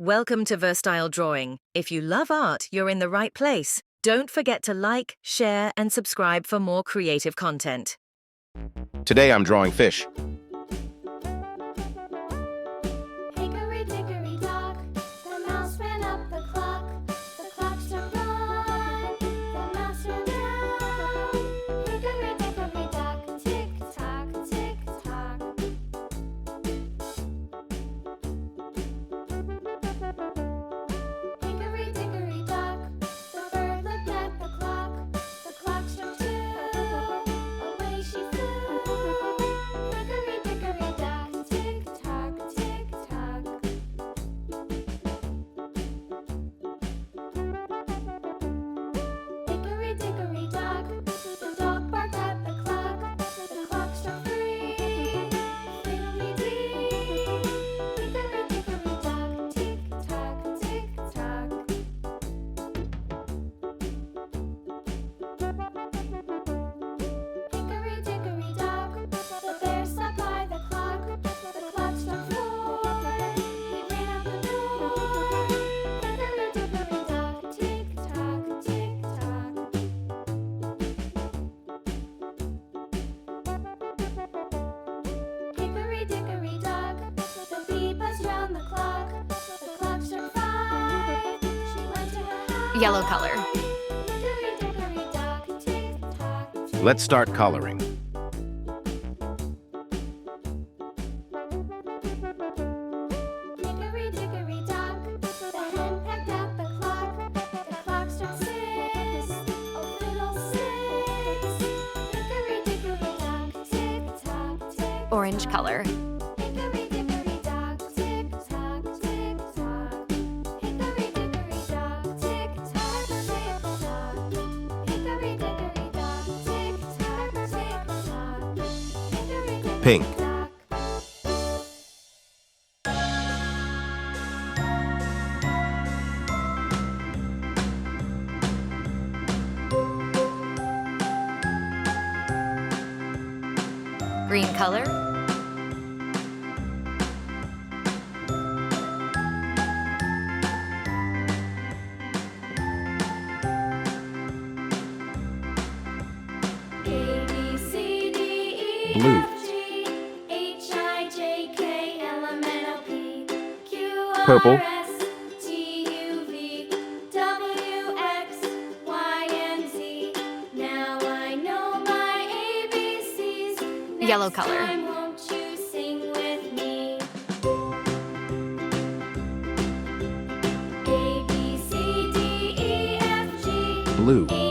Welcome to Versatile Drawing. If you love art, you're in the right place. Don't forget to like, share, and subscribe for more creative content. Today I'm drawing fish. Hickory-dickory-dock, the mouse ran up the clock. The clock struck one, the mouse ran down. Hickory-dickory-dock, tick-tock, tick-tock. Hickory-dickory-dock, the bird looked at the clock. The clock struck two, away she flew. Hickory-dickory-dock, tick-tock, tick-tock. Hickory-dickory-dock, the dog barked at the clock. The clock struck three, fiddly-dee. Hickory-dickory-dock, tick-tock, tick-tock. Hickory-dickory-dock, the bear sat by the clock. The clock struck four, he ran out the door. Hickory-dickory-dock, tick-tock, tick-tock. Hickory-dickory-dock, the bee buzzed round the clock. The clock struck five, she went to her house. Yellow color. Hickory-dickory-dock, tick-tock, tick-tock. Let's start coloring. Hickory-dickory-dock, the hen pecked at the clock. The clock struck six, oh fiddlesticks. Hickory-dickory-dock, tick-tock, tick-tock. Orange color. Hickory-dickory-dock, tick-tock, tick-tock. Hickory-dickory-dock, tick-tock, tick-tock. Hickory-dickory-dock, tick-tock, tick-tock. Pink. Hickory-dickory-dock. Green color. A, B, C, D, E, Blue. F, G, H, I, J, K, L, M, N, O, P, Q, R, Purple. S, T, U, V, W, X, Y, and Z. Now I know my ABCs. Yellow Next color. time, won't you sing with me? A, B, C, D, E, F, G, Blue. H,